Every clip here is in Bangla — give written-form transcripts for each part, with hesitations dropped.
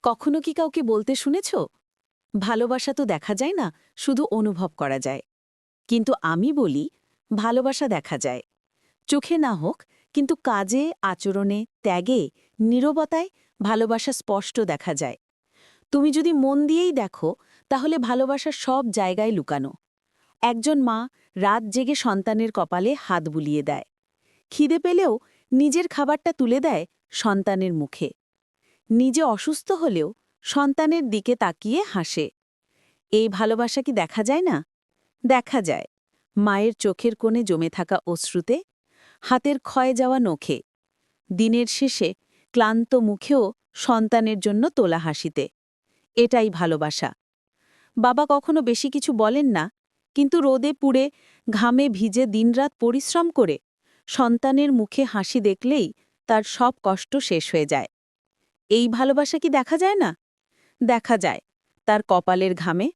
কখনো কি কাউকে বলতে শুনেছ, ভালোবাসা তো দেখা যায় না, শুধু অনুভব করা যায়। কিন্তু আমি বলি, ভালোবাসা দেখা যায়, চোখে না হোক, কিন্তু কাজে, আচরণে, ত্যাগে, নীরবতায় ভালোবাসা স্পষ্ট দেখা যায়। তুমি যদি মন দিয়েই দেখো, তাহলে ভালোবাসা সব জায়গায় লুকানো। একজন মা রাত জেগে সন্তানের কপালে হাত বুলিয়ে দেয়, খিদে পেলেও নিজের খাবারটা তুলে দেয় সন্তানের মুখে। নিজে অসুস্থ হলেও সন্তানের দিকে তাকিয়ে হাসে। এই ভালোবাসা কি দেখা যায় না? দেখা যায় মায়ের চোখের কোণে জমে থাকা অশ্রুতে, হাতের ক্ষয়ে যাওয়া নখে, দিনের শেষে ক্লান্ত মুখেও সন্তানের জন্য তোলা হাসিতে। এটাই ভালোবাসা। বাবা কখনো বেশি কিছু বলেন না, কিন্তু রোদে পুড়ে, ঘামে ভিজে দিনরাত পরিশ্রম করে সন্তানের মুখে হাসি দেখলেই তার সব কষ্ট শেষ হয়ে যায়। এই ভালোবাসা কি দেখা যায় না? দেখা যায় তার কপালের ঘামে,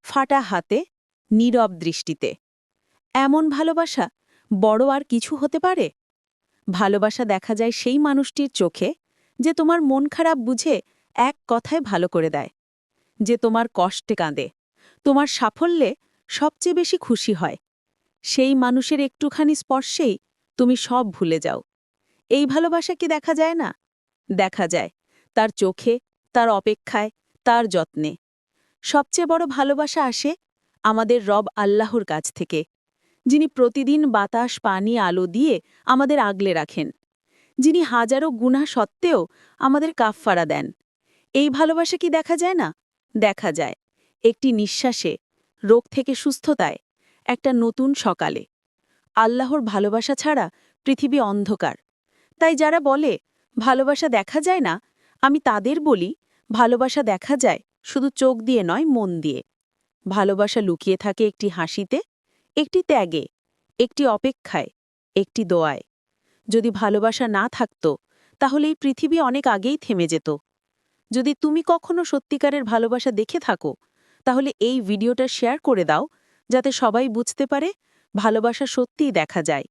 ফাটা হাতে, নীরব দৃষ্টিতে। এমন ভালোবাসা বড় আর কিছু হতে পারে? ভালোবাসা দেখা যায় সেই মানুষটির চোখে, যে তোমার মন খারাপ বুঝে এক কথায় ভালো করে দেয়, যে তোমার কষ্টে কাঁদে, তোমার সাফল্যে সবচেয়ে বেশি খুশি হয়। সেই মানুষের একটুখানি স্পর্শেই তুমি সব ভুলে যাও। এই ভালোবাসা কি দেখা যায় না? দেখা যায় তার চোখে, তার অপেক্ষায়, তার যত্নে। সবচেয়ে বড় ভালোবাসা আসে আমাদের রব আল্লাহর কাছ থেকে, যিনি প্রতিদিন বাতাস, পানি, আলো দিয়ে আমাদের আগলে রাখেন, যিনি হাজারো গুনাহ সত্ত্বেও আমাদের কাফফারা দেন। এই ভালোবাসা কি দেখা যায় না? দেখা যায় একটি নিঃশ্বাসে, রোগ থেকে সুস্থতায়, একটা নতুন সকালে। আল্লাহর ভালোবাসা ছাড়া পৃথিবী অন্ধকার। তাই যারা বলে ভালোবাসা দেখা যায় না, আমি তাদের বলি, ভালোবাসা দেখা যায় শুধু চোখ দিয়ে নয়, মন দিয়ে। ভালোবাসা লুকিয়ে থাকে একটি হাসিতে, একটি ত্যাগে, একটি অপেক্ষায়, একটি দোয়ায়। যদি ভালোবাসা না থাকত, তাহলে এই পৃথিবী অনেক আগেই থেমে যেত। যদি তুমি কখনো সত্যিকারের ভালোবাসা দেখে থাকো, তাহলে এই ভিডিওটা শেয়ার করে দাও, যাতে সবাই বুঝতে পারে ভালোবাসা সত্যিই দেখা যায়।